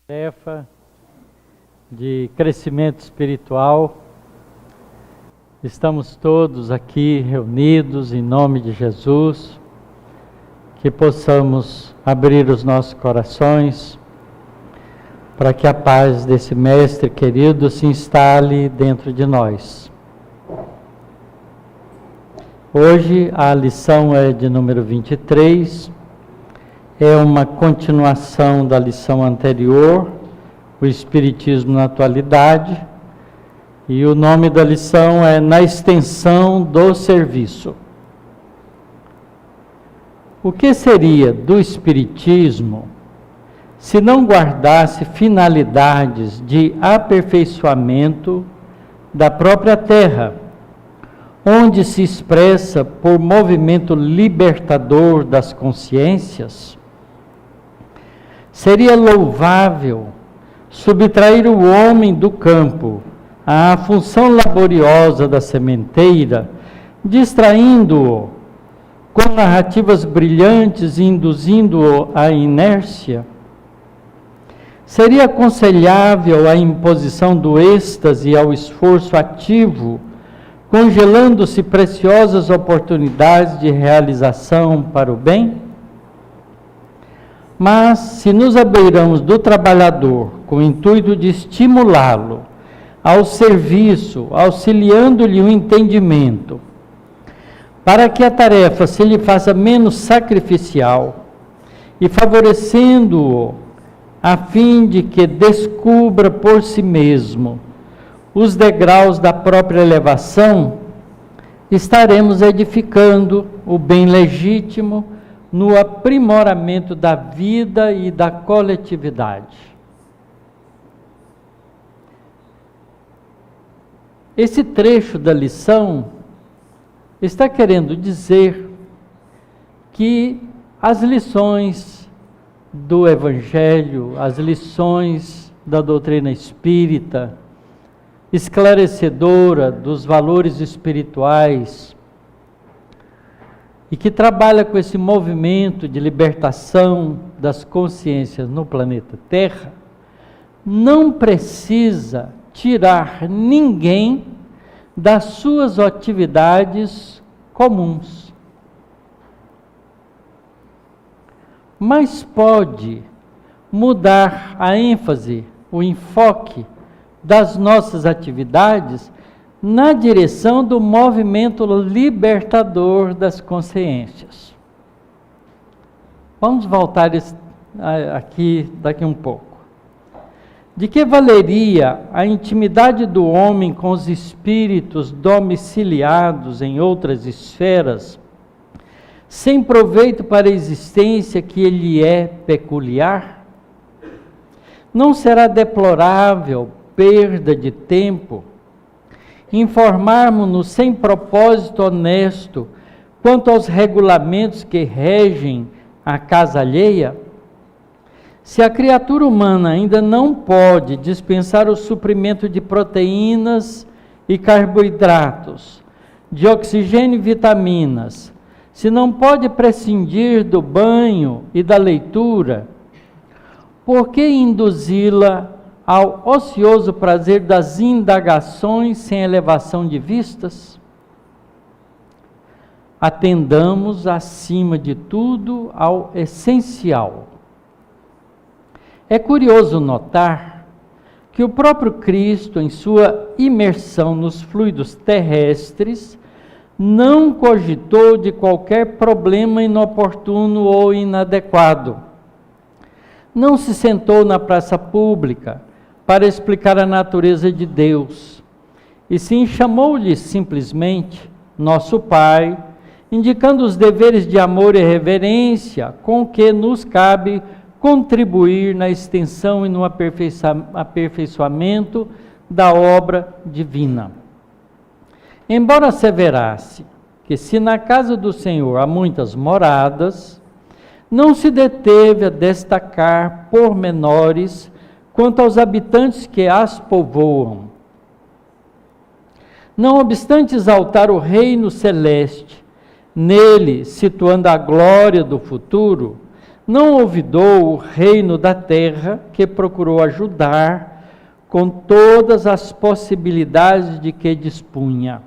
Tarefa de crescimento espiritual. Estamos todos aqui reunidos em nome de Jesus, que possamos abrir os nossos corações para que a paz desse mestre querido se instale dentro de nós. Hoje a lição é de número 23, é uma continuação da lição anterior, o Espiritismo na Atualidade, e o nome da lição é Na Extensão do Serviço. O que seria do Espiritismo se não guardasse finalidades de aperfeiçoamento da própria Terra, onde se expressa por movimento libertador das consciências? Seria louvável subtrair o homem do campo à função laboriosa da sementeira, distraindo-o com narrativas brilhantes e induzindo-o à inércia? Seria aconselhável a imposição do êxtase ao esforço ativo, congelando-se preciosas oportunidades de realização para o bem? Mas, se nos abeiramos do trabalhador com o intuito de estimulá-lo ao serviço, auxiliando-lhe o entendimento, para que a tarefa se lhe faça menos sacrificial e favorecendo-o a fim de que descubra por si mesmo os degraus da própria elevação, estaremos edificando o bem legítimo no aprimoramento da vida e da coletividade. Esse trecho da lição está querendo dizer que as lições do Evangelho, as lições da doutrina espírita, esclarecedora dos valores espirituais, e que trabalha com esse movimento de libertação das consciências no planeta Terra, não precisa tirar ninguém das suas atividades comuns, mas pode mudar a ênfase, o enfoque das nossas atividades na direção do movimento libertador das consciências. Vamos voltar aqui daqui um pouco. De que valeria a intimidade do homem com os espíritos domiciliados em outras esferas, sem proveito para a existência que ele é peculiar? Não será deplorável perda de tempo informarmos-nos sem propósito honesto quanto aos regulamentos que regem a casa alheia? Se a criatura humana ainda não pode dispensar o suprimento de proteínas e carboidratos, de oxigênio e vitaminas, se não pode prescindir do banho e da leitura, por que induzi-la ao ocioso prazer das indagações sem elevação de vistas? Atendamos, acima de tudo, ao essencial. É curioso notar que o próprio Cristo, em sua imersão nos fluidos terrestres, não cogitou de qualquer problema inoportuno ou inadequado. Não se sentou na praça pública para explicar a natureza de Deus, e sim chamou-lhe simplesmente Nosso Pai, indicando os deveres de amor e reverência com que nos cabe contribuir na extensão e no aperfeiçoamento da obra divina. Embora asseverasse que se na casa do Senhor há muitas moradas, não se deteve a destacar pormenores quanto aos habitantes que as povoam. Não obstante exaltar o reino celeste, nele situando a glória do futuro, não olvidou o reino da terra, que procurou ajudar com todas as possibilidades de que dispunha,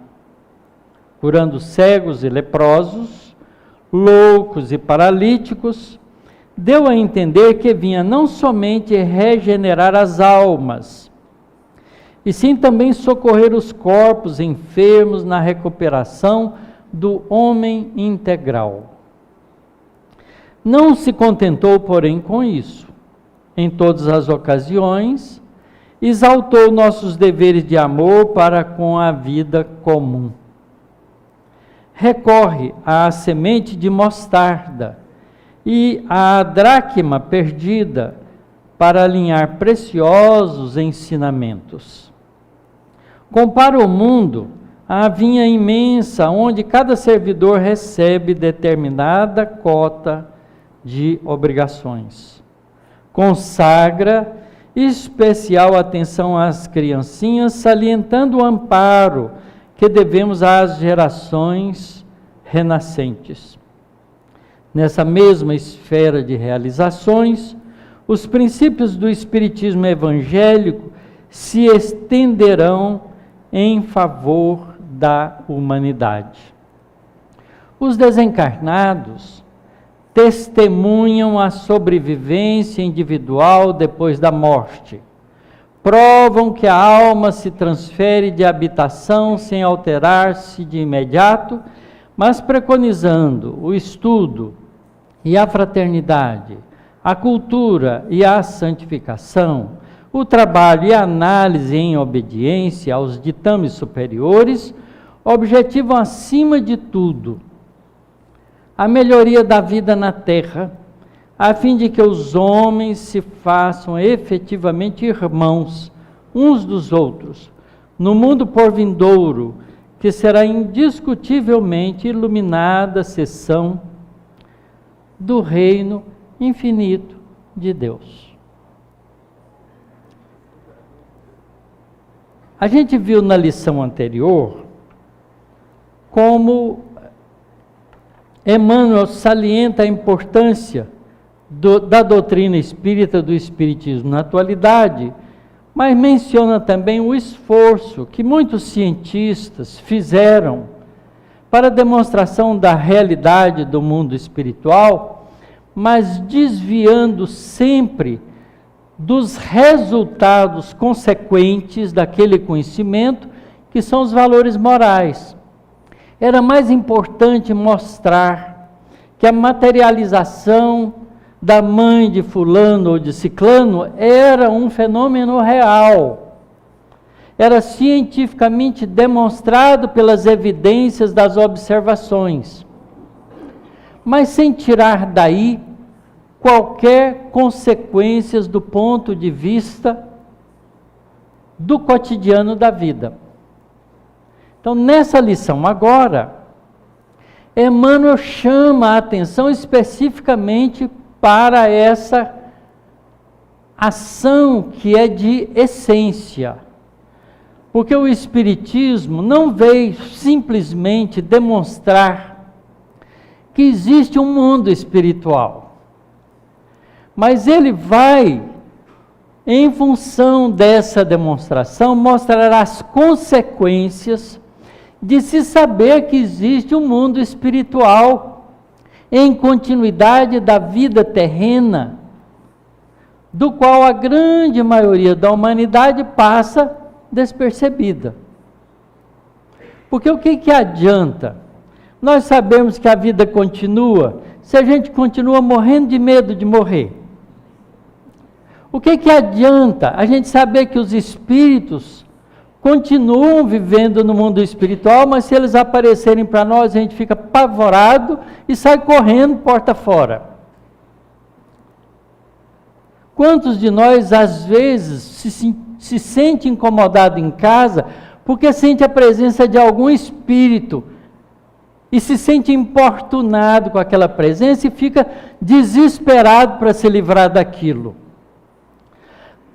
curando cegos e leprosos, loucos e paralíticos, deu a entender que vinha não somente regenerar as almas, e sim também socorrer os corpos enfermos na recuperação do homem integral. Não se contentou, porém, com isso. Em todas as ocasiões, exaltou nossos deveres de amor para com a vida comum. Recorre à semente de mostarda e à dracma perdida para alinhar preciosos ensinamentos. Compara o mundo à vinha imensa, onde cada servidor recebe determinada cota de obrigações. Consagra especial atenção às criancinhas, salientando o amparo que devemos às gerações renascentes. Nessa mesma esfera de realizações, os princípios do Espiritismo evangélico se estenderão em favor da humanidade. Os desencarnados testemunham a sobrevivência individual depois da morte. Provam que a alma se transfere de habitação sem alterar-se de imediato, mas preconizando o estudo e a fraternidade, a cultura e a santificação, o trabalho e a análise em obediência aos ditames superiores, objetivam acima de tudo a melhoria da vida na terra, a fim de que os homens se façam efetivamente irmãos uns dos outros, no mundo por vindouro, que será indiscutivelmente iluminada a seção do reino infinito de Deus. A gente viu na lição anterior como Emmanuel salienta a importância da doutrina espírita, do espiritismo na atualidade, mas menciona também o esforço que muitos cientistas fizeram para a demonstração da realidade do mundo espiritual, mas desviando sempre dos resultados consequentes daquele conhecimento, que são os valores morais. Era mais importante mostrar que a materialização da mãe de fulano ou de ciclano era um fenômeno real. Era cientificamente demonstrado pelas evidências das observações, mas sem tirar daí qualquer consequências do ponto de vista do cotidiano da vida. Então, nessa lição agora, Emmanuel chama a atenção especificamente para essa ação que é de essência. Porque o Espiritismo não veio simplesmente demonstrar que existe um mundo espiritual, mas ele vai, em função dessa demonstração, mostrar as consequências de se saber que existe um mundo espiritual em continuidade da vida terrena, do qual a grande maioria da humanidade passa despercebida. Porque o que adianta nós sabemos que a vida continua se a gente continua morrendo de medo de morrer? O que adianta a gente saber que os espíritos continuam vivendo no mundo espiritual, mas se eles aparecerem para nós, a gente fica apavorado e sai correndo porta fora? Quantos de nós, às vezes, se sente incomodado em casa porque sente a presença de algum espírito e se sente importunado com aquela presença e fica desesperado para se livrar daquilo?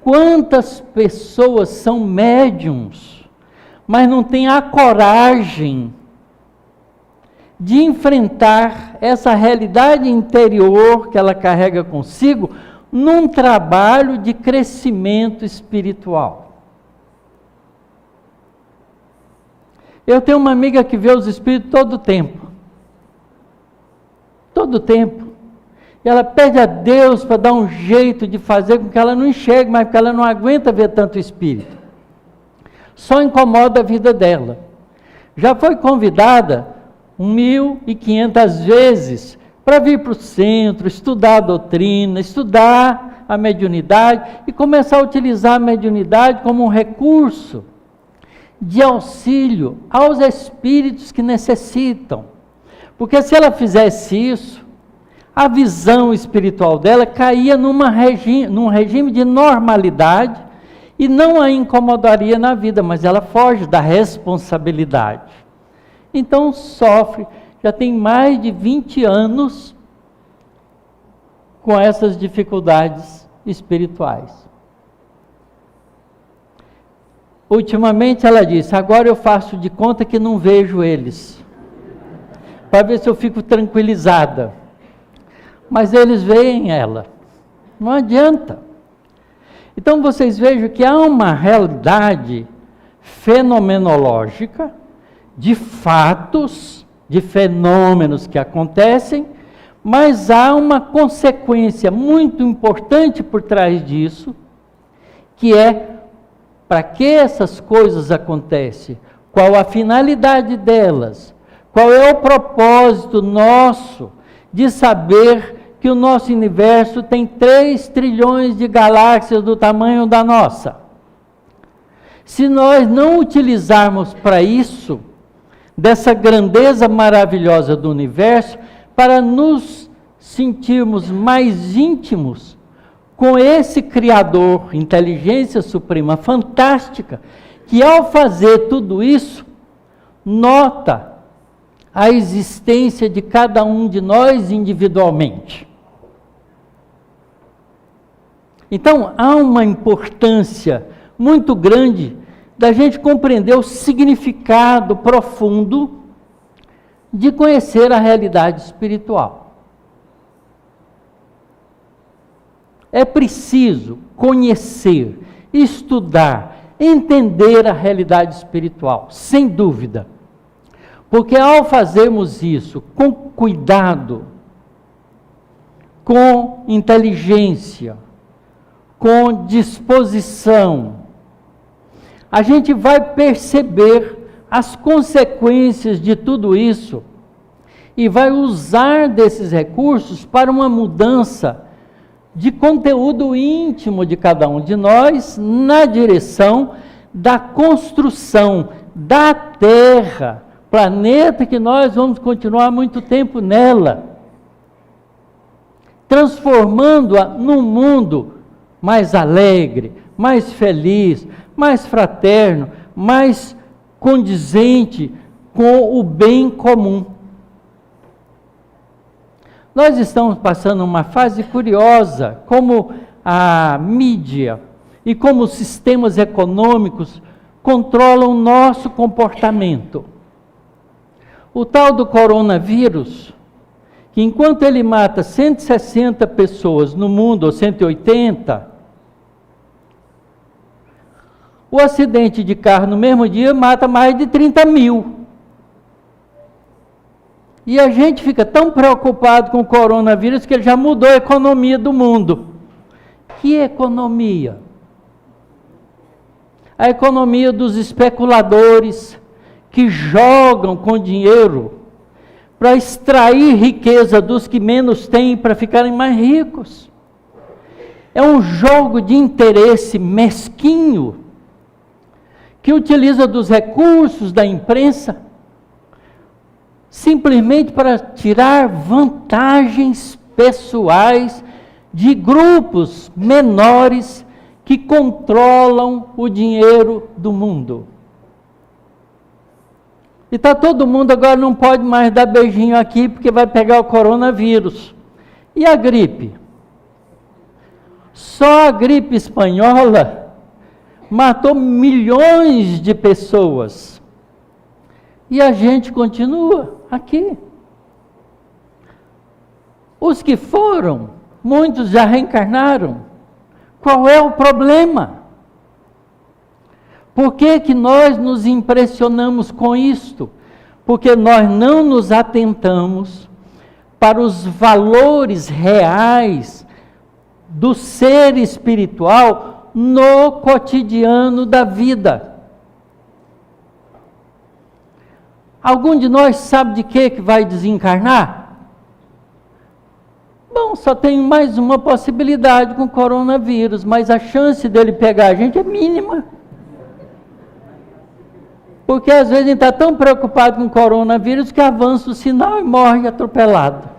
Quantas pessoas são médiums, mas não têm a coragem de enfrentar essa realidade interior que ela carrega consigo num trabalho de crescimento espiritual. Eu tenho uma amiga que vê os espíritos todo o tempo. Todo o tempo. E ela pede a Deus para dar um jeito de fazer com que ela não enxergue, mas porque ela não aguenta ver tanto espírito. Só incomoda a vida dela. Já foi convidada 1.500 vezes para vir para o centro, estudar a doutrina, estudar a mediunidade e começar a utilizar a mediunidade como um recurso de auxílio aos espíritos que necessitam. Porque se ela fizesse isso, a visão espiritual dela caía num regime de normalidade e não a incomodaria na vida, mas ela foge da responsabilidade. Então sofre, já tem mais de 20 anos com essas dificuldades espirituais. Ultimamente ela disse, agora eu faço de conta que não vejo eles, para ver se eu fico tranquilizada. Mas eles veem ela, não adianta. Então vocês vejam que há uma realidade fenomenológica, de fatos, de fenômenos que acontecem, mas há uma consequência muito importante por trás disso, que é para que essas coisas acontecem, qual a finalidade delas, qual é o propósito nosso de saber que o nosso universo tem 3 trilhões de galáxias do tamanho da nossa. Se nós não utilizarmos para isso, dessa grandeza maravilhosa do universo, para nos sentirmos mais íntimos com esse Criador, inteligência suprema fantástica, que ao fazer tudo isso, nota a existência de cada um de nós individualmente. Então, há uma importância muito grande da gente compreender o significado profundo de conhecer a realidade espiritual. É preciso conhecer, estudar, entender a realidade espiritual, sem dúvida. Porque ao fazermos isso com cuidado, com inteligência, com disposição, a gente vai perceber as consequências de tudo isso e vai usar desses recursos para uma mudança de conteúdo íntimo de cada um de nós na direção da construção da Terra, planeta que nós vamos continuar muito tempo nela, transformando-a num mundo mais alegre, mais feliz, mais fraterno, mais condizente com o bem comum. Nós estamos passando uma fase curiosa, como a mídia e como os sistemas econômicos controlam o nosso comportamento. O tal do coronavírus, que enquanto ele mata 160 pessoas no mundo, ou 180, o acidente de carro no mesmo dia mata mais de 30 mil. E a gente fica tão preocupado com o coronavírus que ele já mudou a economia do mundo. Que economia? A economia dos especuladores que jogam com dinheiro para extrair riqueza dos que menos têm para ficarem mais ricos. É um jogo de interesse mesquinho que utiliza dos recursos da imprensa simplesmente para tirar vantagens pessoais de grupos menores que controlam o dinheiro do mundo. E está todo mundo agora não pode mais dar beijinho aqui porque vai pegar o coronavírus. E a gripe? Só a gripe espanhola matou milhões de pessoas. E a gente continua aqui, Os que foram, muitos já reencarnaram. Qual é o problema? Por que que nós nos impressionamos com isto? Porque nós não nos atentamos para os valores reais do ser espiritual no cotidiano da vida. Algum de nós sabe de que vai desencarnar? Bom, só tem mais uma possibilidade com o coronavírus, mas a chance dele pegar a gente é mínima. Porque às vezes a gente está tão preocupado com o coronavírus que avança o sinal e morre atropelado.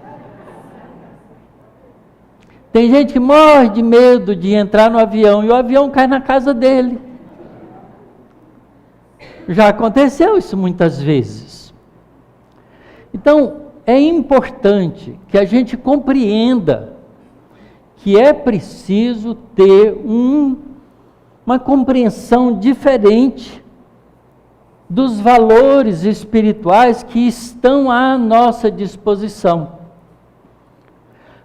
Tem gente que morre de medo de entrar no avião e o avião cai na casa dele. Já aconteceu isso muitas vezes. Então, é importante que a gente compreenda que é preciso ter uma compreensão diferente dos valores espirituais que estão à nossa disposição.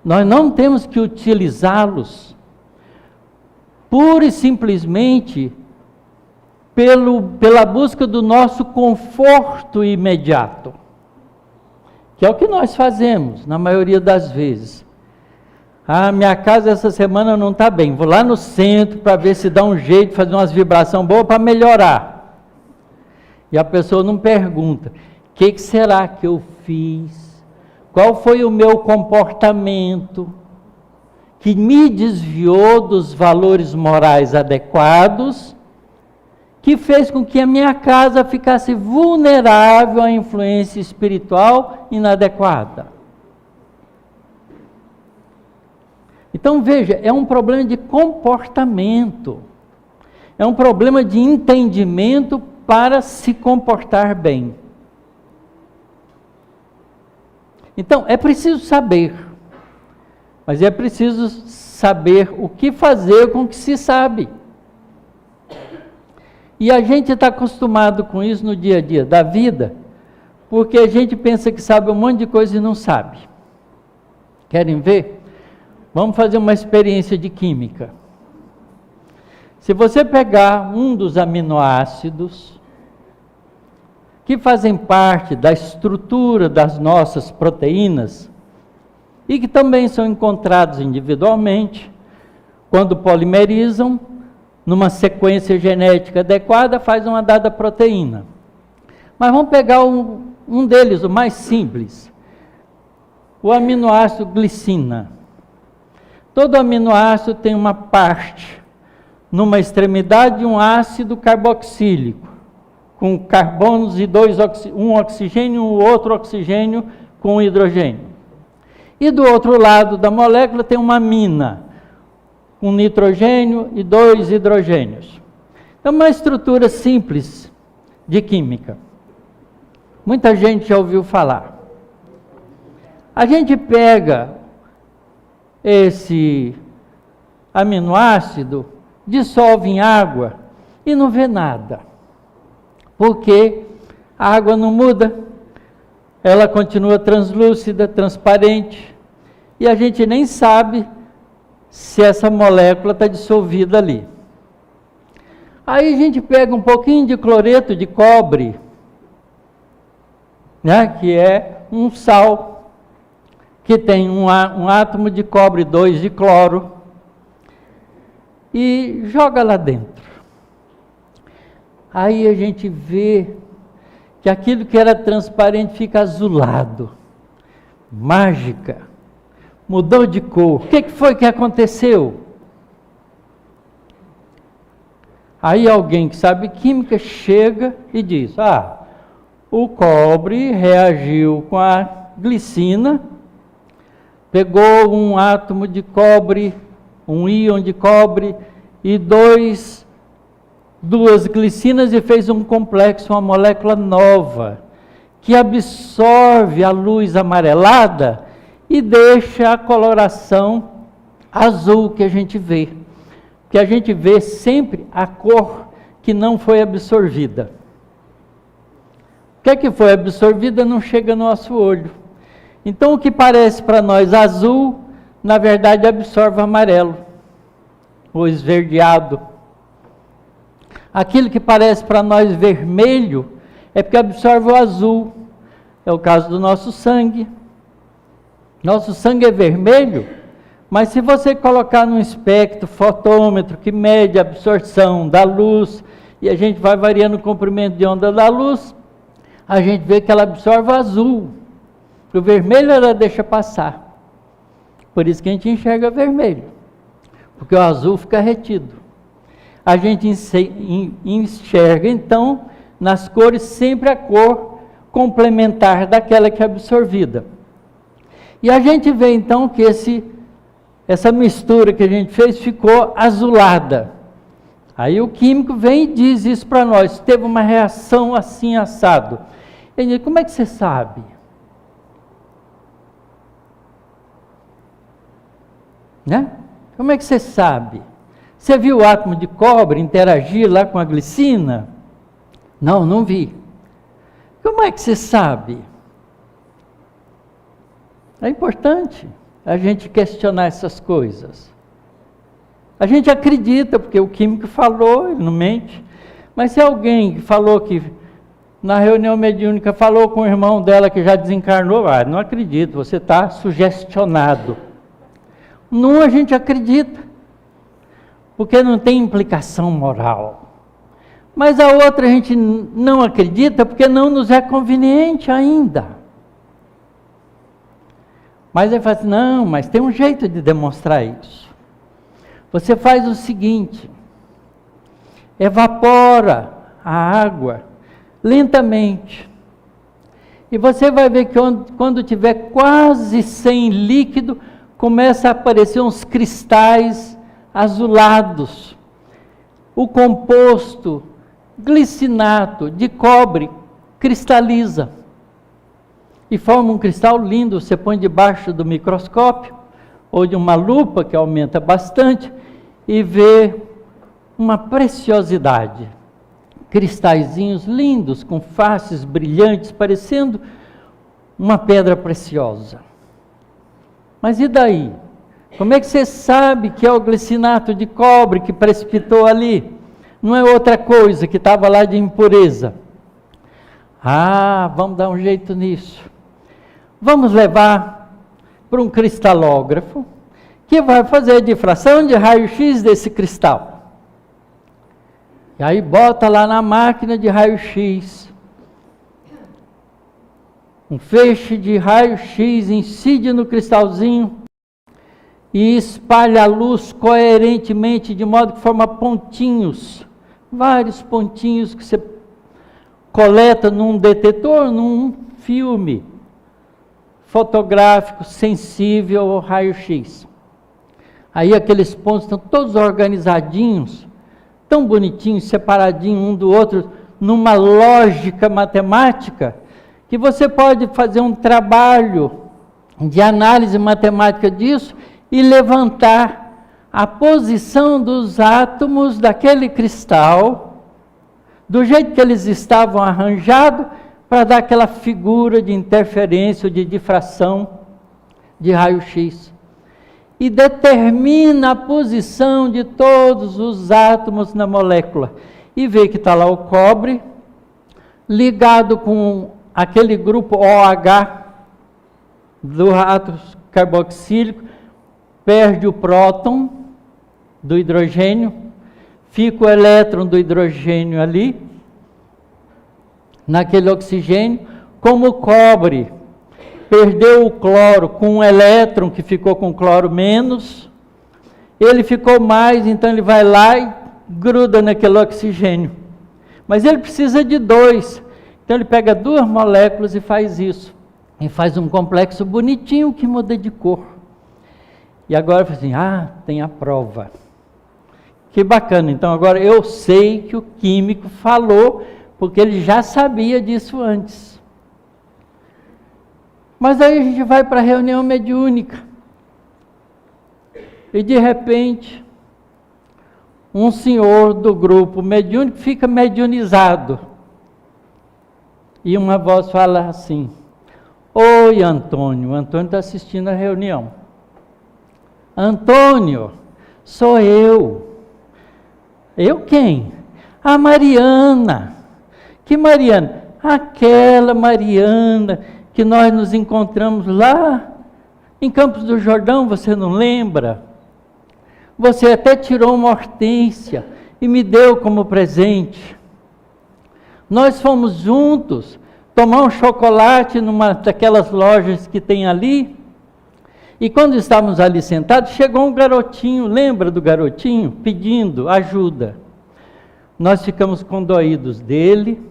Nós não temos que utilizá-los pura e simplesmente pela busca do nosso conforto imediato, que é o que nós fazemos na maioria das vezes. Ah, minha casa essa semana não está bem, vou lá no centro para ver se dá um jeito de fazer umas vibrações boas para melhorar. E a pessoa não pergunta, o que será que eu fiz? Qual foi o meu comportamento que me desviou dos valores morais adequados, que fez com que a minha casa ficasse vulnerável à influência espiritual inadequada? Então veja, é um problema de comportamento, é um problema de entendimento para se comportar bem. Então, é preciso saber, mas é preciso saber o que fazer com o que se sabe. E a gente está acostumado com isso no dia a dia da vida, porque a gente pensa que sabe um monte de coisa e não sabe. Querem ver? Vamos fazer uma experiência de química. Se você pegar um dos aminoácidos que fazem parte da estrutura das nossas proteínas e que também são encontrados individualmente, quando polimerizam, numa sequência genética adequada, faz uma dada proteína. Mas vamos pegar um deles, o mais simples, o aminoácido glicina. Todo aminoácido tem uma parte, numa extremidade, um ácido carboxílico, com carbonos e um oxigênio e um outro oxigênio com hidrogênio. E do outro lado da molécula tem uma amina, um nitrogênio e 2 hidrogênios. É uma estrutura simples de química. Muita gente já ouviu falar. A gente pega esse aminoácido, dissolve em água e não vê nada. Porque a água não muda, ela continua translúcida, transparente, e a gente nem sabe se essa molécula está dissolvida ali. Aí a gente pega um pouquinho de cloreto de cobre, né, que é um sal, que tem um átomo de cobre, 2 de cloro, e joga lá dentro. Aí a gente vê que aquilo que era transparente fica azulado. Mágica. Mudou de cor. O que foi que aconteceu? Aí alguém que sabe química chega e diz, o cobre reagiu com a glicina, pegou um átomo de cobre, um íon de cobre e duas glicinas e fez um complexo, uma molécula nova, que absorve a luz amarelada e deixa a coloração azul que a gente vê. Que a gente vê sempre a cor que não foi absorvida. O que é que foi absorvida não chega no nosso olho. Então, o que parece para nós azul, na verdade absorve amarelo, ou esverdeado. Aquilo que parece para nós vermelho, é porque absorve o azul. É o caso do nosso sangue. Nosso sangue é vermelho, mas se você colocar num espectro, fotômetro, que mede a absorção da luz, e a gente vai variando o comprimento de onda da luz, a gente vê que ela absorve o azul. O vermelho ela deixa passar. Por isso que a gente enxerga vermelho, porque o azul fica retido. A gente enxerga, então, nas cores, sempre a cor complementar daquela que é absorvida. E a gente vê, então, que essa mistura que a gente fez ficou azulada. Aí o químico vem e diz isso para nós, teve uma reação assim, assado. Ele diz, como é que você sabe? Né? Como é que você sabe? Você viu o átomo de cobre interagir lá com a glicina? Não, não vi. Como é que você sabe? É importante a gente questionar essas coisas. A gente acredita, porque o químico falou, ele não mente. Mas se alguém falou que, na reunião mediúnica, falou com o irmão dela que já desencarnou, não acredito, você está sugestionado. Não, a gente acredita, porque não tem implicação moral. Mas a outra a gente não acredita, porque não nos é conveniente ainda. Mas ele fala assim, não, mas tem um jeito de demonstrar isso. Você faz o seguinte, evapora a água lentamente. E você vai ver que quando tiver quase sem líquido, começa a aparecer uns cristais azulados. O composto glicinato de cobre cristaliza e forma um cristal lindo. Você põe debaixo do microscópio ou de uma lupa que aumenta bastante e vê uma preciosidade. Cristalzinhos lindos com faces brilhantes, parecendo uma pedra preciosa. Mas e daí? Como é que você sabe que é o glicinato de cobre que precipitou ali? Não é outra coisa que estava lá de impureza. Vamos dar um jeito nisso. Vamos levar para um cristalógrafo, que vai fazer a difração de raio-x desse cristal. E aí bota lá na máquina de raio-x. Um feixe de raio-x incide no cristalzinho e espalha a luz coerentemente, de modo que forma pontinhos, vários pontinhos que você coleta num detetor, num filme fotográfico sensível ao raio-x. Aí aqueles pontos estão todos organizadinhos, tão bonitinhos, separadinhos um do outro, numa lógica matemática, que você pode fazer um trabalho de análise matemática disso e levantar a posição dos átomos daquele cristal, do jeito que eles estavam arranjados, para dar aquela figura de interferência ou de difração de raio-x. E determina a posição de todos os átomos na molécula. E vê que está lá o cobre, ligado com aquele grupo OH, do átomo carboxílico, perde o próton do hidrogênio, fica o elétron do hidrogênio ali, naquele oxigênio. Como o cobre perdeu o cloro com um elétron que ficou com cloro menos, ele ficou mais, então ele vai lá e gruda naquele oxigênio. Mas ele precisa de dois, então ele pega duas moléculas e faz isso. E faz um complexo bonitinho que muda de cor. E agora assim, tem a prova. Que bacana, então agora eu sei que o químico falou, porque ele já sabia disso antes. Mas aí a gente vai para a reunião mediúnica. E de repente, um senhor do grupo mediúnico fica mediunizado. E uma voz fala assim, Oi, Antônio. O Antônio está assistindo a reunião. Antônio, sou eu. Eu quem? A Mariana. Que Mariana? Aquela Mariana que nós nos encontramos lá em Campos do Jordão, você não lembra? Você até tirou uma hortênsia e me deu como presente. Nós fomos juntos tomar um chocolate numa daquelas lojas que tem ali. E quando estávamos ali sentados, chegou um garotinho, lembra do garotinho? Pedindo ajuda. Nós ficamos condoídos dele,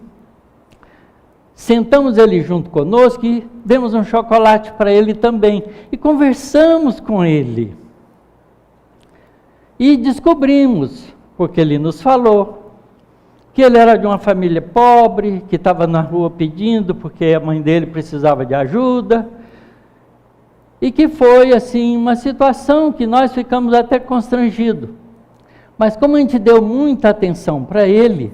sentamos ele junto conosco e demos um chocolate para ele também. E conversamos com ele. E descobrimos, porque ele nos falou, que ele era de uma família pobre, que estava na rua pedindo, porque a mãe dele precisava de ajuda. E que foi, assim, uma situação que nós ficamos até constrangidos. Mas como a gente deu muita atenção para ele,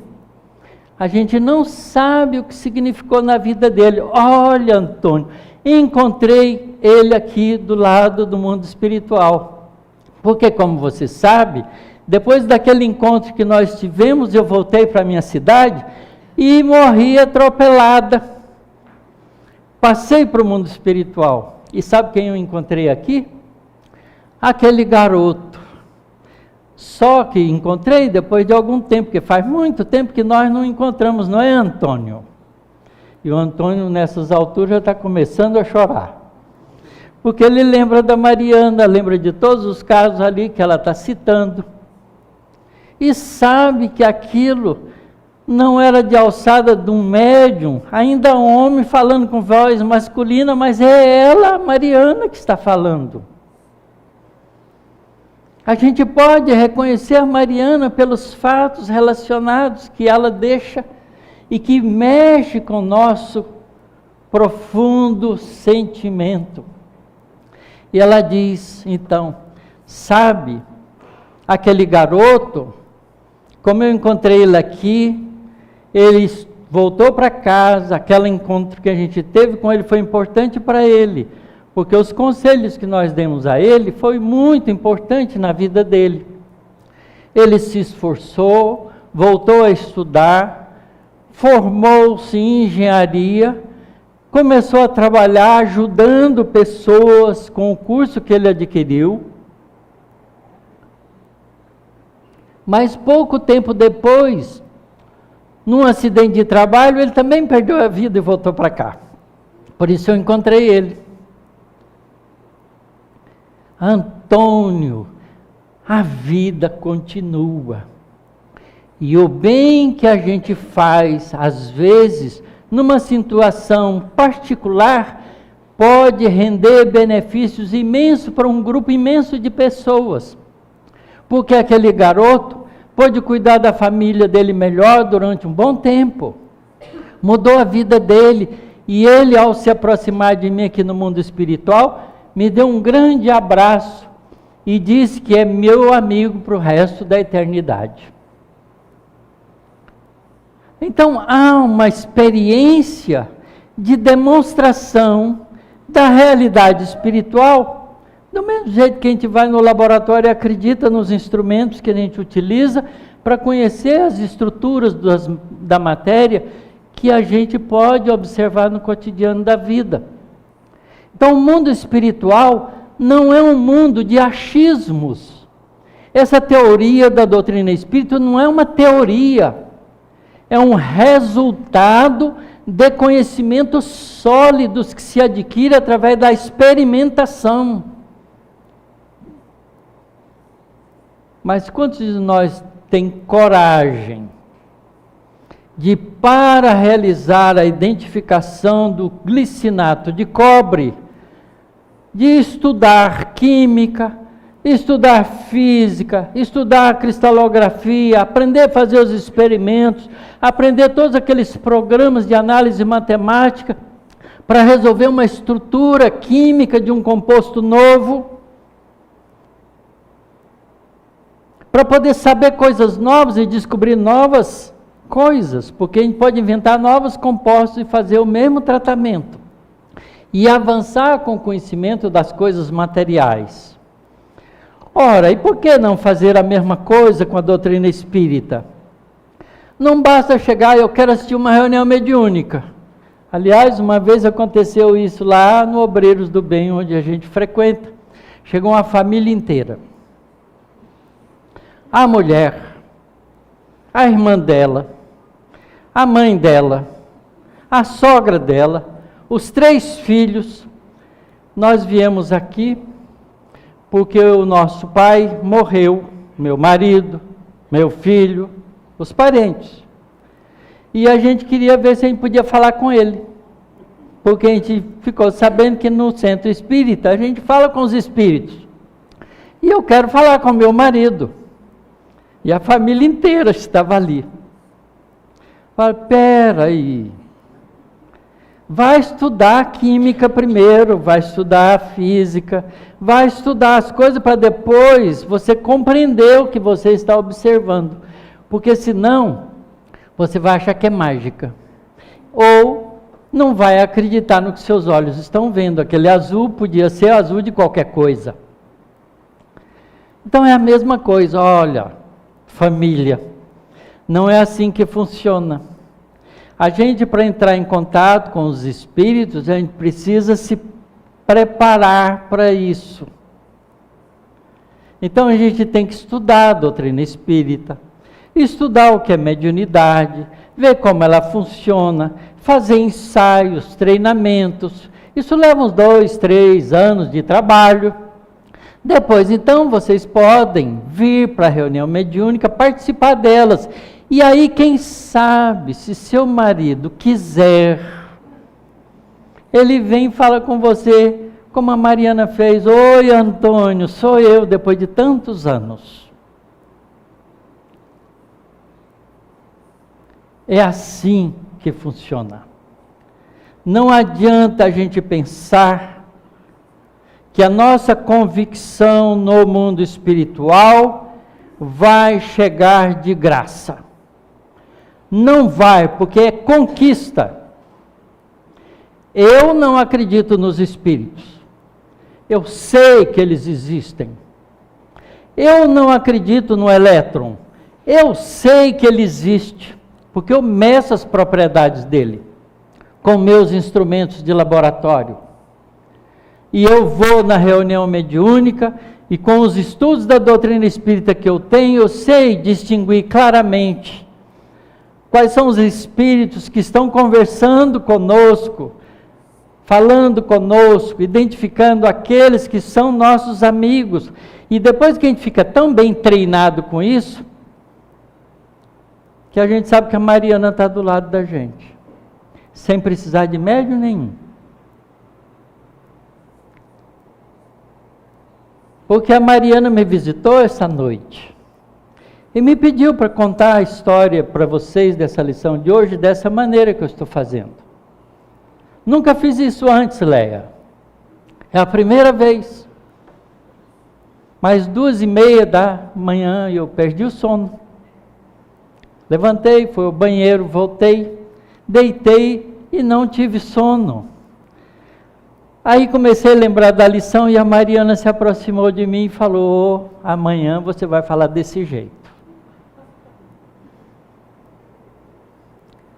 a gente não sabe o que significou na vida dele. Olha, Antônio, encontrei ele aqui do lado do mundo espiritual. Porque, como você sabe, depois daquele encontro que nós tivemos, eu voltei para a minha cidade e morri atropelada. Passei para o mundo espiritual. E sabe quem eu encontrei aqui? Aquele garoto. Só que encontrei depois de algum tempo, porque faz muito tempo que nós não encontramos, não é, Antônio? E o Antônio, nessas alturas, já está começando a chorar. Porque ele lembra da Mariana, lembra de todos os casos ali que ela está citando. E sabe que aquilo não era de alçada de um médium, ainda homem falando com voz masculina, mas é ela, Mariana, que está falando. A gente pode reconhecer a Mariana pelos fatos relacionados que ela deixa e que mexe com o nosso profundo sentimento. E ela diz, então, sabe, aquele garoto, como eu encontrei ele aqui, ele voltou para casa, aquele encontro que a gente teve com ele foi importante para ele, porque os conselhos que nós demos a ele foi muito importante na vida dele. Ele se esforçou, voltou a estudar, formou-se em engenharia, começou a trabalhar ajudando pessoas com o curso que ele adquiriu. Mas pouco tempo depois, num acidente de trabalho, ele também perdeu a vida e voltou para cá. Por isso eu encontrei ele. Antônio, a vida continua. E o bem que a gente faz, às vezes, numa situação particular, pode render benefícios imensos para um grupo imenso de pessoas. Porque aquele garoto pôde cuidar da família dele melhor durante um bom tempo. Mudou a vida dele. E ele, ao se aproximar de mim aqui no mundo espiritual, me deu um grande abraço e disse que é meu amigo para o resto da eternidade. Então, há uma experiência de demonstração da realidade espiritual. Do mesmo jeito que a gente vai no laboratório e acredita nos instrumentos que a gente utiliza para conhecer as estruturas da matéria que a gente pode observar no cotidiano da vida. Então, o mundo espiritual não é um mundo de achismos. Essa teoria da doutrina espírita não é uma teoria, é um resultado de conhecimentos sólidos que se adquire através da experimentação. Mas quantos de nós tem coragem de, para realizar a identificação do glicinato de cobre, de estudar química, estudar física, estudar cristalografia, aprender a fazer os experimentos, aprender todos aqueles programas de análise matemática para resolver uma estrutura química de um composto novo, para poder saber coisas novas e descobrir novas coisas, porque a gente pode inventar novos compostos e fazer o mesmo tratamento. e avançar com o conhecimento das coisas materiais. Ora, e por que não fazer a mesma coisa com a doutrina espírita? Não basta chegar, eu quero assistir uma reunião mediúnica. Aliás, uma vez aconteceu isso lá no Obreiros do Bem, onde a gente frequenta. Chegou uma família inteira. A mulher, a irmã dela, a mãe dela, a sogra dela, os 3 filhos. Nós viemos aqui porque o nosso pai morreu, meu marido, meu filho, os parentes. E a gente queria ver se a gente podia falar com ele. Porque a gente ficou sabendo que no centro espírita a gente fala com os espíritos. E eu quero falar com meu marido. E a família inteira estava ali. Falei, peraí. Vai estudar química primeiro, vai estudar física, vai estudar as coisas para depois você compreender o que você está observando. Porque senão, você vai achar que é mágica. Ou não vai acreditar no que seus olhos estão vendo. Aquele azul podia ser azul de qualquer coisa. Então é a mesma coisa, olha, família, não é assim que funciona. A gente, para entrar em contato com os espíritos, a gente precisa se preparar para isso. Então a gente tem que estudar a doutrina espírita, estudar o que é mediunidade, ver como ela funciona, fazer ensaios, treinamentos. Isso leva uns 2, 3 anos de trabalho. Depois, então, vocês podem vir para a reunião mediúnica, participar delas. E aí, quem sabe, se seu marido quiser, ele vem e fala com você, como a Mariana fez. Oi, Antônio, sou eu, depois de tantos anos. É assim que funciona. Não adianta a gente pensar que a nossa convicção no mundo espiritual vai chegar de graça. Não vai, porque é conquista. Eu não acredito nos espíritos. Eu sei que eles existem. Eu não acredito no elétron. Eu sei que ele existe, porque eu meço as propriedades dele com meus instrumentos de laboratório. E eu vou na reunião mediúnica e com os estudos da doutrina espírita que eu tenho, eu sei distinguir claramente quais são os espíritos que estão conversando conosco, falando conosco, identificando aqueles que são nossos amigos. E depois que a gente fica tão bem treinado com isso, que a gente sabe que a Mariana está do lado da gente, sem precisar de médium nenhum. Porque a Mariana me visitou essa noite e me pediu para contar a história para vocês dessa lição de hoje, dessa maneira que eu estou fazendo. Nunca fiz isso antes, Leia. É a primeira vez. Mas 2:30 da manhã eu perdi o sono. Levantei, fui ao banheiro, voltei, deitei e não tive sono. Aí comecei a lembrar da lição e a Mariana se aproximou de mim e falou, amanhã você vai falar desse jeito.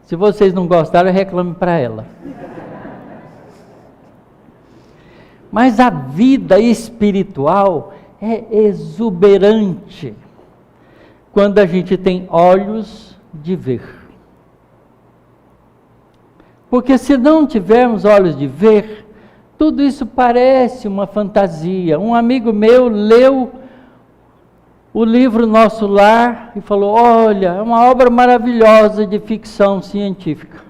Se vocês não gostaram, reclame para ela. Mas a vida espiritual é exuberante quando a gente tem olhos de ver. Porque se não tivermos olhos de ver, tudo isso parece uma fantasia. Um amigo meu leu o livro Nosso Lar e falou, olha, é uma obra maravilhosa de ficção científica.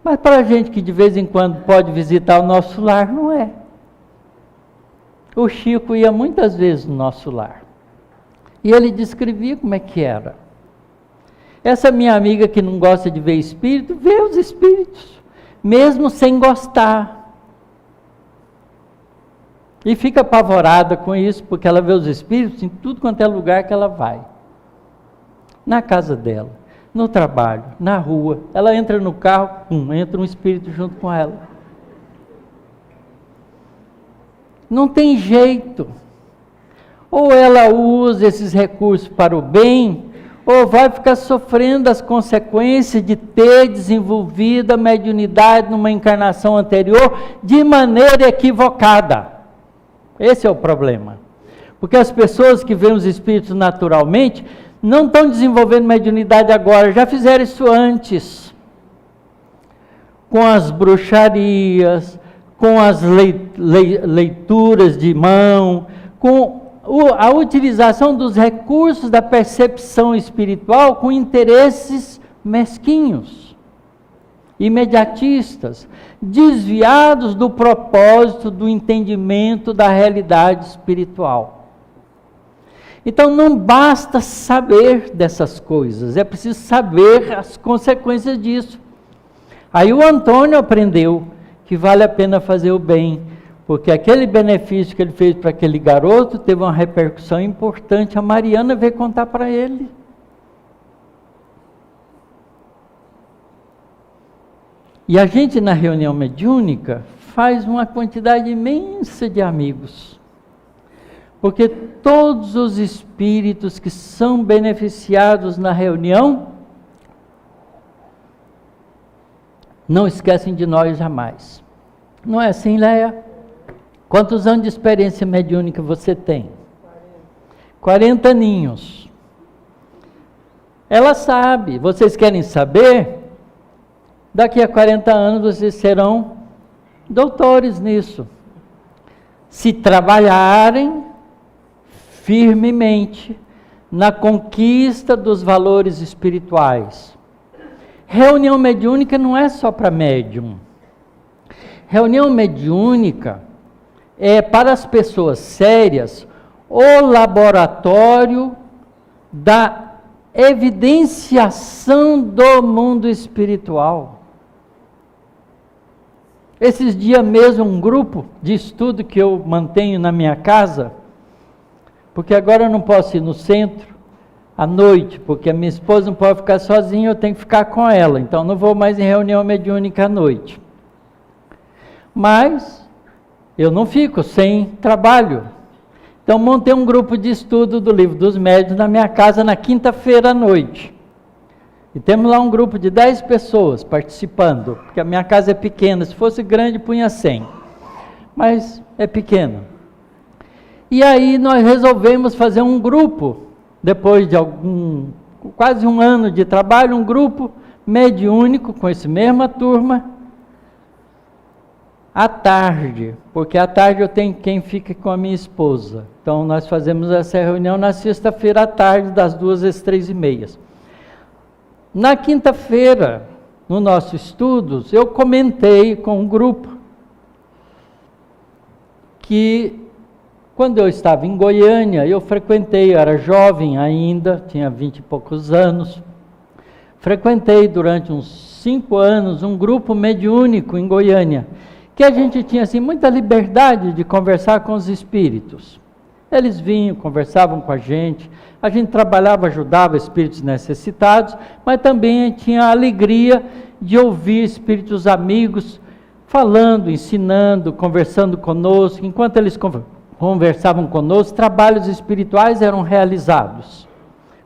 Mas para a gente que de vez em quando pode visitar o Nosso Lar, não é. O Chico ia muitas vezes no Nosso Lar. E ele descrevia como é que era. Essa minha amiga que não gosta de ver espírito, vê os espíritos, mesmo sem gostar. E fica apavorada com isso, porque ela vê os espíritos em tudo quanto é lugar que ela vai. na casa dela, no trabalho, na rua. Ela entra no carro, entra um espírito junto com ela. Não tem jeito. Ou ela usa esses recursos para o bem, ou vai ficar sofrendo as consequências de ter desenvolvido a mediunidade numa encarnação anterior de maneira equivocada. Esse é o problema. Porque as pessoas que veem os espíritos naturalmente não estão desenvolvendo mediunidade agora, já fizeram isso antes. Com as bruxarias, com as leituras de mão, com a utilização dos recursos da percepção espiritual com interesses mesquinhos, imediatistas, desviados do propósito do entendimento da realidade espiritual. Então não basta saber dessas coisas, é preciso saber as consequências disso. Aí o Antônio aprendeu que vale a pena fazer o bem, porque aquele benefício que ele fez para aquele garoto teve uma repercussão importante. A Mariana veio contar para ele. E a gente na reunião mediúnica faz uma quantidade imensa de amigos. Porque todos os espíritos que são beneficiados na reunião não esquecem de nós jamais. Não é assim, Leia? Quantos anos de experiência mediúnica você tem? 40 aninhos. Ela sabe. Vocês querem saber? Daqui a 40 anos vocês serão doutores nisso. Se trabalharem firmemente na conquista dos valores espirituais. Reunião mediúnica não é só para médium. Reunião mediúnica é para as pessoas sérias o laboratório da evidenciação do mundo espiritual. Esses dias mesmo, um grupo de estudo que eu mantenho na minha casa, porque agora eu não posso ir no centro à noite, porque a minha esposa não pode ficar sozinha, eu tenho que ficar com ela, então não vou mais em reunião mediúnica à noite. Mas eu não fico sem trabalho. Então montei um grupo de estudo do Livro dos Médiuns na minha casa na quinta-feira à noite. E temos lá um grupo de 10 pessoas participando, porque a minha casa é pequena, se fosse grande punha 100, mas é pequena. E aí nós resolvemos fazer um grupo, depois de quase um ano de trabalho, um grupo mediúnico com essa mesma turma, à tarde, porque à tarde eu tenho quem fica com a minha esposa. Então nós fazemos essa reunião na sexta-feira à tarde, das 2 às 3h30. Na quinta-feira, no nosso estudos, eu comentei com um grupo que quando eu estava em Goiânia, eu frequentei, eu era jovem ainda, tinha 20 e poucos anos, frequentei durante uns 5 anos um grupo mediúnico em Goiânia, que a gente tinha assim, muita liberdade de conversar com os espíritos. Eles vinham, conversavam com a gente trabalhava, ajudava espíritos necessitados, mas também tinha a alegria de ouvir espíritos amigos falando, ensinando, conversando conosco. Enquanto eles conversavam conosco, trabalhos espirituais eram realizados,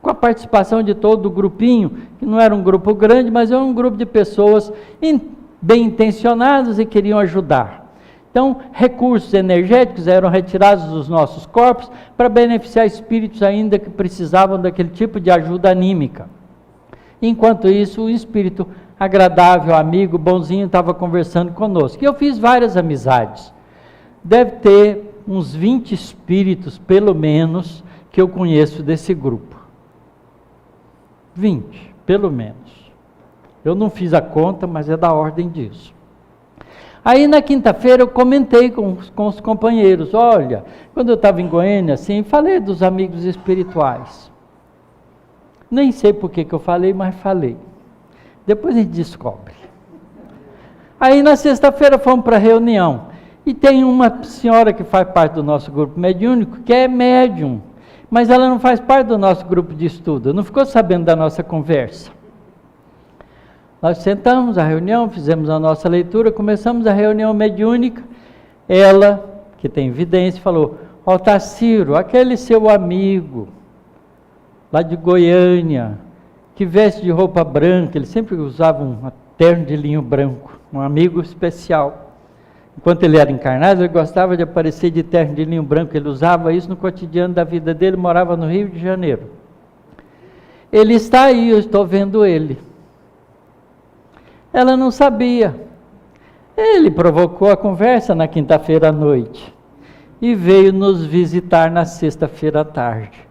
com a participação de todo o grupinho, que não era um grupo grande, mas era um grupo de pessoas bem intencionadas e queriam ajudar. Então, recursos energéticos eram retirados dos nossos corpos para beneficiar espíritos ainda que precisavam daquele tipo de ajuda anímica. Enquanto isso, o espírito agradável, amigo, bonzinho, estava conversando conosco. E eu fiz várias amizades. Deve ter uns 20 espíritos, pelo menos, que eu conheço desse grupo. 20, pelo menos. Eu não fiz a conta, mas é da ordem disso. Aí na quinta-feira eu comentei com os companheiros, olha, quando eu estava em Goiânia, assim, falei dos amigos espirituais. Nem sei por que eu falei, mas falei. Depois a gente descobre. Aí na sexta-feira fomos para a reunião, e tem uma senhora que faz parte do nosso grupo mediúnico, que é médium, mas ela não faz parte do nosso grupo de estudo, não ficou sabendo da nossa conversa. Nós sentamos a reunião, fizemos a nossa leitura, começamos a reunião mediúnica. Ela, que tem evidência, falou: ó, Taciro, aquele seu amigo lá de Goiânia, que veste de roupa branca, ele sempre usava um terno de linho branco, um amigo especial. Enquanto ele era encarnado, ele gostava de aparecer de terno de linho branco, ele usava isso no cotidiano da vida dele, morava no Rio de Janeiro. Ele está aí, eu estou vendo ele. Ela não sabia. Ele provocou a conversa na quinta-feira à noite e veio nos visitar na sexta-feira à tarde.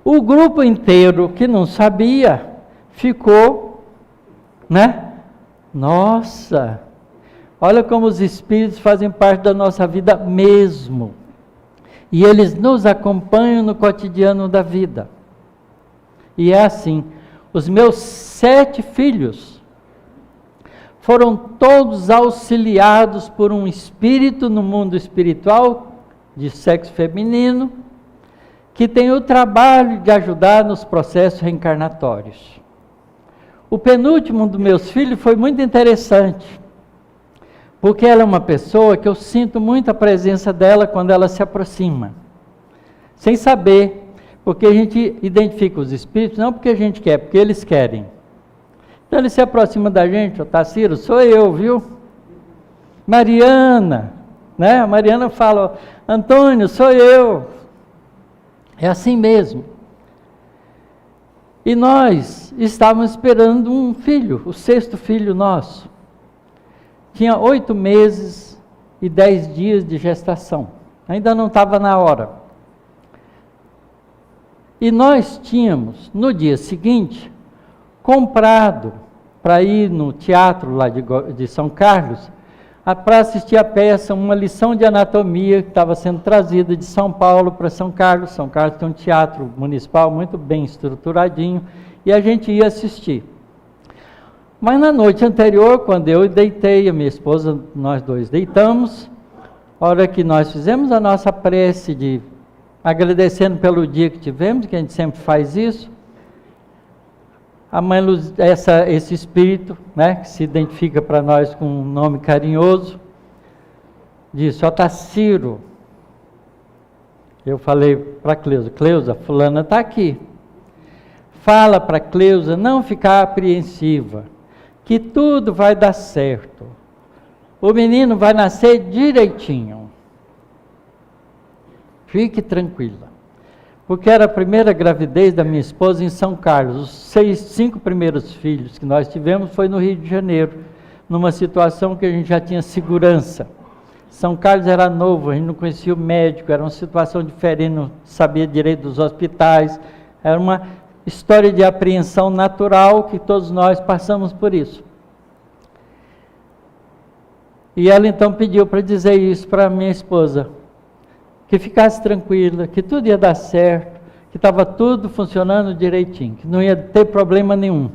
O grupo inteiro que não sabia ficou, né? Nossa, olha como os espíritos fazem parte da nossa vida mesmo. E eles nos acompanham no cotidiano da vida. E é assim, os meus 7 filhos foram todos auxiliados por um espírito no mundo espiritual, de sexo feminino, que tem o trabalho de ajudar nos processos reencarnatórios. O penúltimo dos meus filhos foi muito interessante, porque ela é uma pessoa que eu sinto muito a presença dela quando ela se aproxima, sem saber, porque a gente identifica os espíritos, não porque a gente quer, porque eles querem. Então ele se aproxima da gente: ô Taciro, sou eu, viu? Mariana, né? A Mariana fala: Antônio, sou eu. É assim mesmo. E nós estávamos esperando um filho, o 6º filho nosso. Tinha 8 meses e 10 dias de gestação. Ainda não estava na hora. E nós tínhamos, no dia seguinte, comprado para ir no teatro lá de São Carlos, para assistir a peça, uma lição de anatomia que estava sendo trazida de São Paulo para São Carlos. São Carlos tem um teatro municipal muito bem estruturadinho, e a gente ia assistir. Mas na noite anterior, quando eu deitei, a minha esposa, nós dois deitamos, a hora que nós fizemos a nossa prece de agradecendo pelo dia que tivemos, que a gente sempre faz isso, a mãe Luz, esse espírito, né, que se identifica para nós com um nome carinhoso, disse: ó Taciro, eu falei para Cleusa: Cleusa, fulana está aqui, fala para Cleusa não ficar apreensiva, que tudo vai dar certo, o menino vai nascer direitinho, fique tranquila. Porque era a primeira gravidez da minha esposa em São Carlos. Os 5 primeiros filhos que nós tivemos foi no Rio de Janeiro, numa situação que a gente já tinha segurança. São Carlos era novo, a gente não conhecia o médico, era uma situação diferente, não sabia direito dos hospitais, era uma história de apreensão natural que todos nós passamos por isso. E ela então pediu para dizer isso para minha esposa, que ficasse tranquila, que tudo ia dar certo, que estava tudo funcionando direitinho, que não ia ter problema nenhum.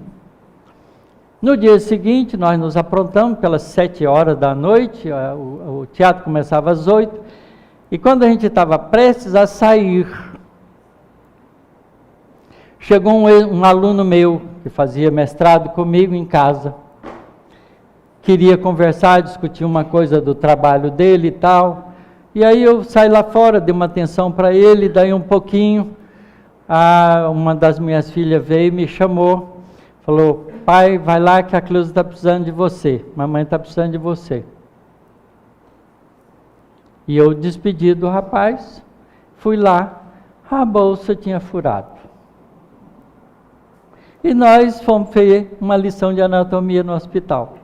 No dia seguinte, nós nos aprontamos pelas 7 horas da noite, o teatro começava às 8, e quando a gente estava prestes a sair, chegou um aluno meu, que fazia mestrado comigo em casa, queria conversar, discutir uma coisa do trabalho dele e tal. E aí eu saí lá fora, dei uma atenção para ele, daí um pouquinho, uma das minhas filhas veio e me chamou, falou: pai, vai lá que a Cleusa está precisando de você, mamãe está precisando de você. E eu despedi do rapaz, fui lá, a bolsa tinha furado. E nós fomos ver uma lição de anatomia no hospital.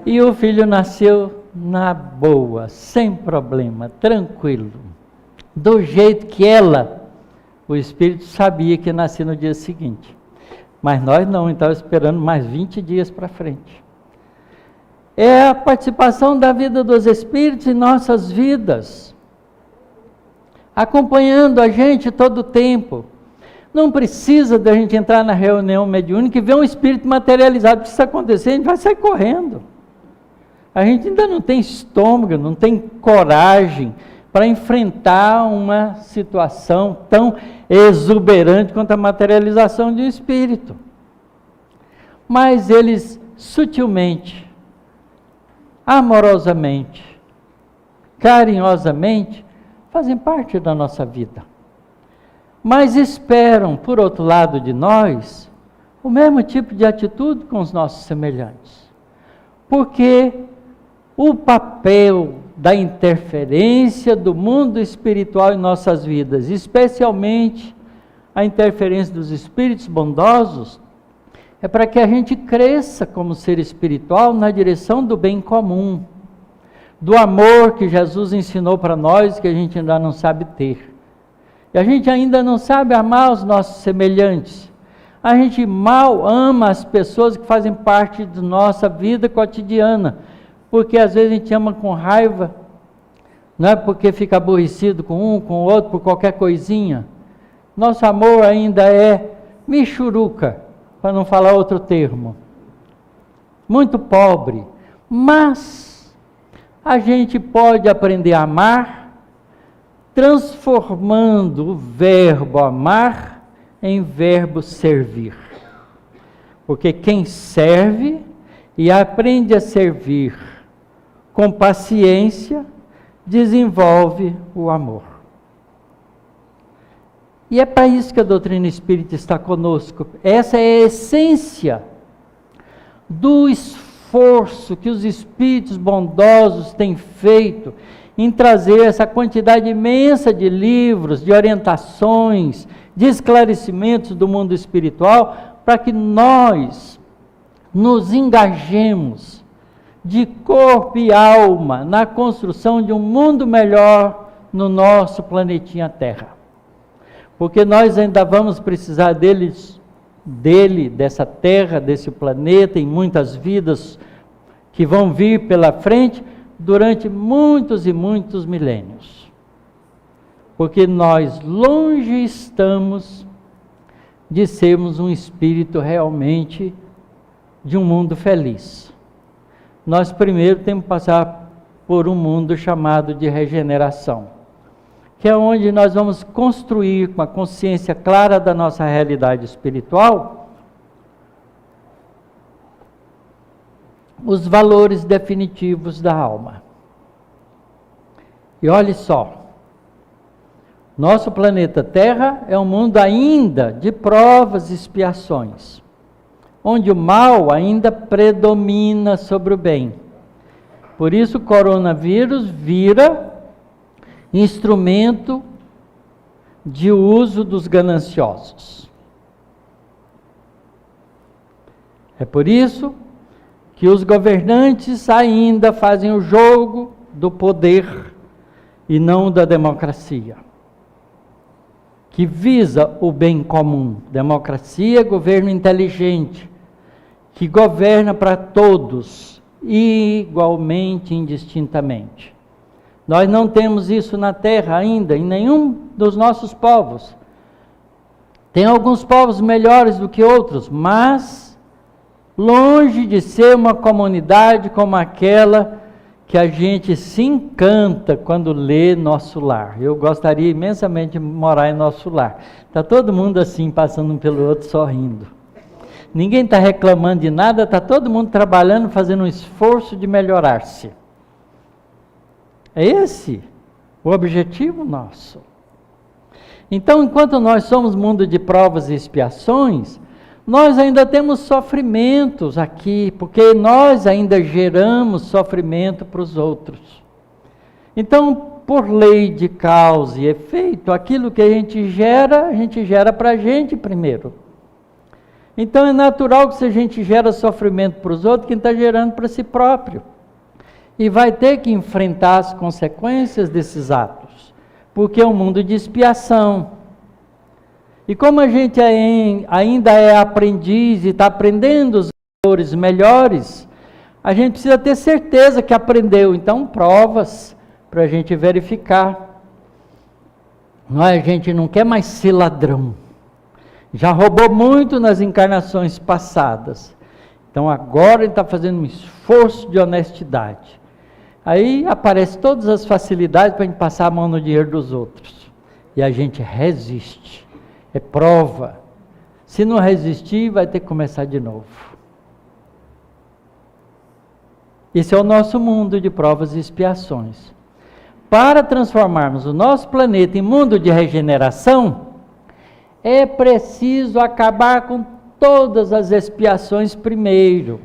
E o filho nasceu na boa, sem problema, tranquilo, do jeito que o espírito sabia que ia nascer no dia seguinte. Mas nós não, estávamos esperando mais 20 dias para frente. É a participação da vida dos espíritos em nossas vidas, acompanhando a gente todo o tempo. Não precisa da gente entrar na reunião mediúnica e ver um espírito materializado, porque se isso acontecer, a gente vai sair correndo. A gente ainda não tem estômago, não tem coragem para enfrentar uma situação tão exuberante quanto a materialização de um espírito. Mas eles sutilmente, amorosamente, carinhosamente, fazem parte da nossa vida. Mas esperam, por outro lado de nós, o mesmo tipo de atitude com os nossos semelhantes. Porque o papel da interferência do mundo espiritual em nossas vidas, especialmente a interferência dos espíritos bondosos, é para que a gente cresça como ser espiritual na direção do bem comum, do amor que Jesus ensinou para nós, que a gente ainda não sabe ter. E a gente ainda não sabe amar os nossos semelhantes. A gente mal ama as pessoas que fazem parte da nossa vida cotidiana, porque às vezes a gente ama com raiva, não é porque fica aborrecido com um, com o outro, por qualquer coisinha. Nosso amor ainda é michuruca, para não falar outro termo. Muito pobre. Mas a gente pode aprender a amar, transformando o verbo amar em verbo servir. Porque quem serve e aprende a servir com paciência, desenvolve o amor. E é para isso que a doutrina espírita está conosco. Essa é a essência do esforço que os espíritos bondosos têm feito em trazer essa quantidade imensa de livros, de orientações, de esclarecimentos do mundo espiritual, para que nós nos engajemos de corpo e alma na construção de um mundo melhor no nosso planetinha Terra. Porque nós ainda vamos precisar dele, dessa Terra, desse planeta, em muitas vidas que vão vir pela frente durante muitos e muitos milênios. Porque nós longe estamos de sermos um espírito realmente de um mundo feliz. Nós primeiro temos que passar por um mundo chamado de regeneração, que é onde nós vamos construir com a consciência clara da nossa realidade espiritual os valores definitivos da alma. E olhe só, nosso planeta Terra é um mundo ainda de provas e expiações, onde o mal ainda predomina sobre o bem. Por isso o coronavírus vira instrumento de uso dos gananciosos. É por isso que os governantes ainda fazem o jogo do poder e não da democracia, que visa o bem comum. Democracia é governo inteligente, que governa para todos, igualmente, indistintamente. Nós não temos isso na Terra ainda, em nenhum dos nossos povos. Tem alguns povos melhores do que outros, mas longe de ser uma comunidade como aquela que a gente se encanta quando lê Nosso Lar. Eu gostaria imensamente de morar em Nosso Lar. Está todo mundo assim, passando um pelo outro, sorrindo. Ninguém está reclamando de nada, está todo mundo trabalhando, fazendo um esforço de melhorar-se. É esse o objetivo nosso. Então, enquanto nós somos mundo de provas e expiações, nós ainda temos sofrimentos aqui, porque nós ainda geramos sofrimento para os outros. Então, por lei de causa e efeito, aquilo que a gente gera para a gente primeiro. Então é natural que se a gente gera sofrimento para os outros, quem está gerando para si próprio. E vai ter que enfrentar as consequências desses atos, porque é um mundo de expiação. E como a gente ainda é aprendiz e está aprendendo os valores melhores, a gente precisa ter certeza que aprendeu. Então, provas para a gente verificar. Não é? A gente não quer mais ser ladrão. Já roubou muito nas encarnações passadas. Então, agora ele está fazendo um esforço de honestidade. Aí aparecem todas as facilidades para a gente passar a mão no dinheiro dos outros. E a gente resiste. É prova. Se não resistir, vai ter que começar de novo. Esse é o nosso mundo de provas e expiações. Para transformarmos o nosso planeta em mundo de regeneração, é preciso acabar com todas as expiações primeiro.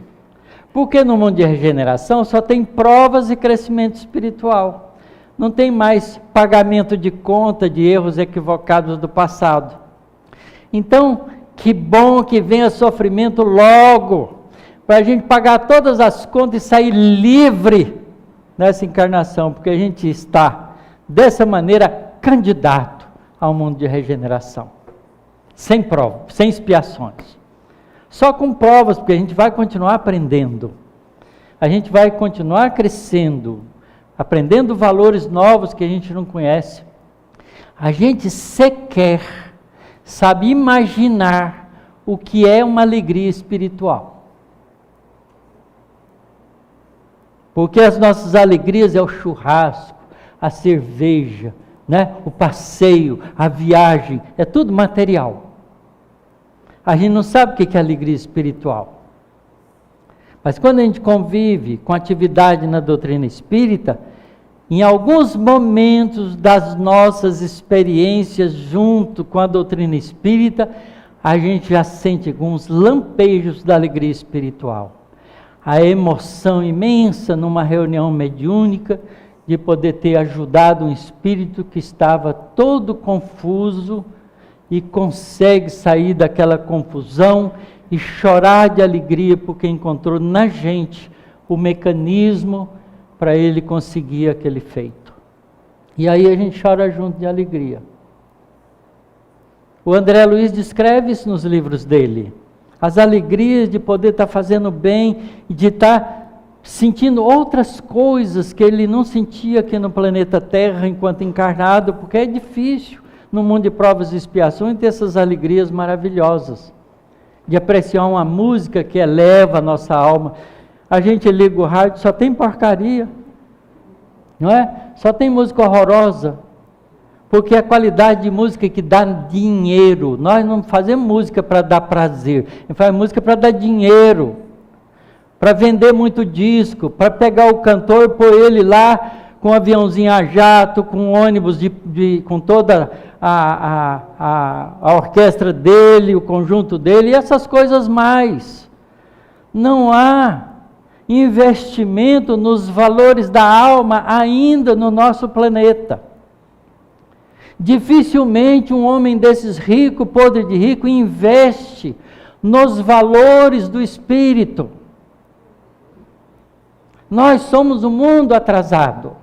Porque no mundo de regeneração só tem provas e crescimento espiritual. Não tem mais pagamento de conta de erros equivocados do passado. Então, que bom que venha sofrimento logo, para a gente pagar todas as contas e sair livre nessa encarnação, porque a gente está, dessa maneira, candidato ao mundo de regeneração. Sem prova, sem expiações. Só com provas, porque a gente vai continuar aprendendo. A gente vai continuar crescendo, aprendendo valores novos que a gente não conhece. A gente sequer sabe imaginar o que é uma alegria espiritual. Porque as nossas alegrias é o churrasco, a cerveja, né? O passeio, a viagem, é tudo material. A gente não sabe o que é alegria espiritual. Mas quando a gente convive com atividade na doutrina espírita, em alguns momentos das nossas experiências junto com a doutrina espírita, a gente já sente alguns lampejos da alegria espiritual. A emoção imensa numa reunião mediúnica de poder ter ajudado um espírito que estava todo confuso e consegue sair daquela confusão e chorar de alegria porque encontrou na gente o mecanismo para ele conseguir aquele feito. E aí a gente chora junto de alegria. O André Luiz descreve isso nos livros dele. As alegrias de poder estar fazendo bem e de estar sentindo outras coisas que ele não sentia aqui no planeta Terra enquanto encarnado, porque é difícil no mundo de provas e expiações ter essas alegrias maravilhosas, de apreciar uma música que eleva a nossa alma. A gente liga o rádio, só tem porcaria, não é? Só tem música horrorosa, porque é a qualidade de música que dá dinheiro. Nós não fazemos música para dar prazer, a gente faz música para dar dinheiro, para vender muito disco, para pegar o cantor e pôr ele lá com um aviãozinho a jato, com um ônibus, com toda a orquestra dele, o conjunto dele, e essas coisas mais. Não há investimento nos valores da alma ainda no nosso planeta. Dificilmente um homem desses rico, podre de rico, investe nos valores do espírito. Nós somos um mundo atrasado.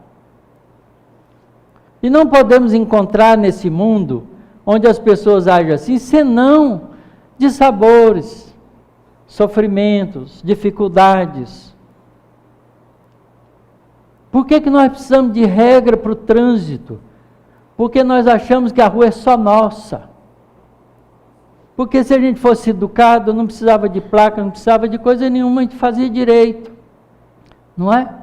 E não podemos encontrar nesse mundo, onde as pessoas agem assim, senão de sabores, sofrimentos, dificuldades. Por que nós precisamos de regra para o trânsito? Porque nós achamos que a rua é só nossa. Porque se a gente fosse educado, não precisava de placa, não precisava de coisa nenhuma, a gente fazia direito. Não é?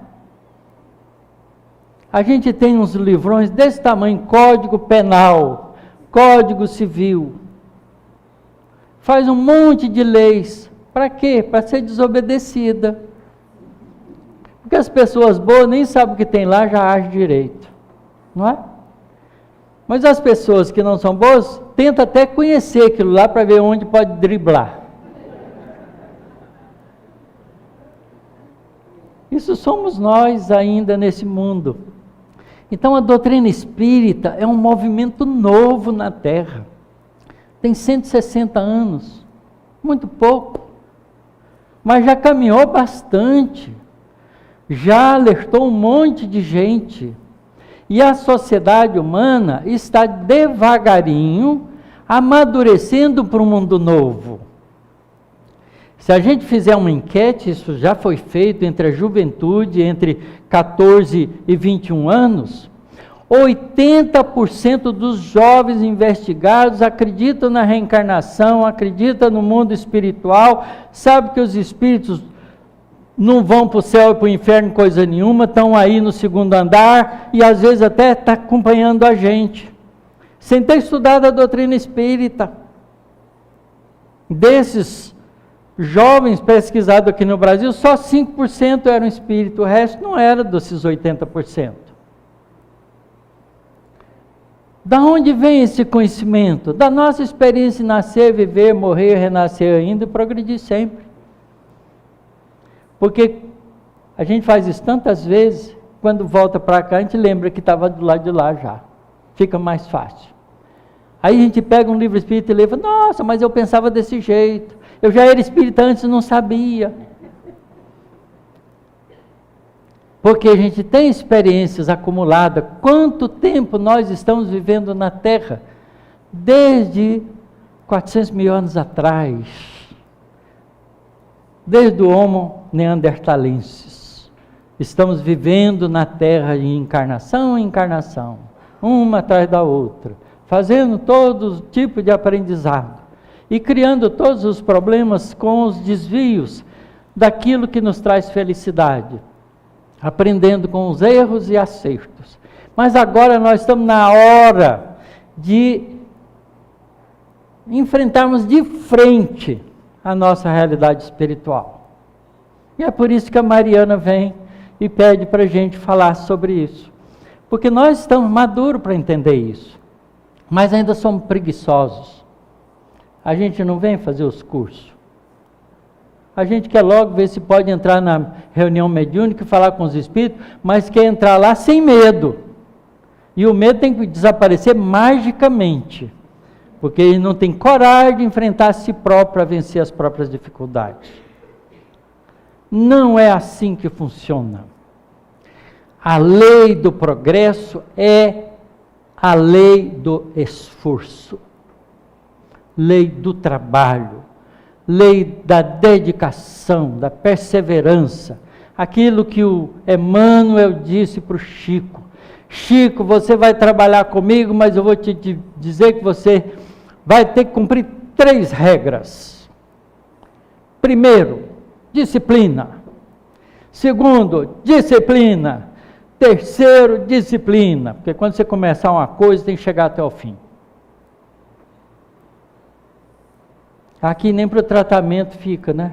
A gente tem uns livrões desse tamanho, Código Penal, Código Civil. Faz um monte de leis. Para quê? Para ser desobedecida. Porque as pessoas boas nem sabem o que tem lá, já agem direito. Não é? Mas as pessoas que não são boas, tentam até conhecer aquilo lá para ver onde pode driblar. Isso somos nós ainda nesse mundo. Então a doutrina espírita é um movimento novo na Terra. Tem 160 anos, muito pouco. Mas já caminhou bastante. Já alertou um monte de gente. E a sociedade humana está devagarinho amadurecendo para um mundo novo. Se a gente fizer uma enquete, isso já foi feito entre a juventude, entre 14 e 21 anos, 80% dos jovens investigados acreditam na reencarnação, acreditam no mundo espiritual, sabe que os espíritos não vão para o céu e para o inferno coisa nenhuma, estão aí no segundo andar e às vezes até está acompanhando a gente, sem ter estudado a doutrina espírita. Desses jovens pesquisados aqui no Brasil, só 5% eram espírito, o resto não era desses 80%. Da onde vem esse conhecimento? Da nossa experiência em nascer, viver, morrer, renascer ainda e progredir sempre. Porque a gente faz isso tantas vezes, quando volta para cá, a gente lembra que estava do lado de lá já. Fica mais fácil. Aí a gente pega um livro espírita e lê e fala, nossa, mas eu pensava desse jeito. Eu já era espírita antes e não sabia. Porque a gente tem experiências acumuladas. Quanto tempo nós estamos vivendo na Terra? Desde 400 mil anos atrás. Desde o Homo neanderthalensis. Estamos vivendo na Terra em encarnação em encarnação. Uma atrás da outra. Fazendo todo tipo de aprendizado. E criando todos os problemas com os desvios daquilo que nos traz felicidade. Aprendendo com os erros e acertos. Mas agora nós estamos na hora de enfrentarmos de frente a nossa realidade espiritual. E é por isso que a Mariana vem e pede para a gente falar sobre isso. Porque nós estamos maduros para entender isso. Mas ainda somos preguiçosos. A gente não vem fazer os cursos. A gente quer logo ver se pode entrar na reunião mediúnica e falar com os espíritos, mas quer entrar lá sem medo. E o medo tem que desaparecer magicamente, porque ele não tem coragem de enfrentar a si próprio para vencer as próprias dificuldades. Não é assim que funciona. A lei do progresso é a lei do esforço, lei do trabalho, lei da dedicação, da perseverança. Aquilo que o Emmanuel disse para o Chico. Chico, você vai trabalhar comigo, mas eu vou te dizer que você vai ter que cumprir 3 regras. Primeiro, disciplina. Segundo, disciplina. Terceiro, disciplina. Porque quando você começar uma coisa, tem que chegar até o fim. Aqui nem para o tratamento fica, né?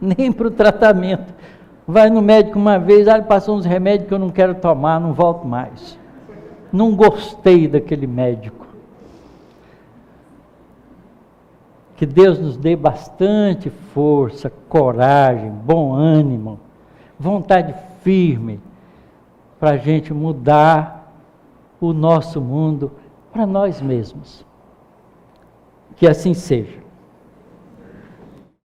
Nem para o tratamento. Vai no médico uma vez, ele passou uns remédios que eu não quero tomar, não volto mais. Não gostei daquele médico. Que Deus nos dê bastante força, coragem, bom ânimo, vontade firme, para a gente mudar o nosso mundo para nós mesmos. Que assim seja.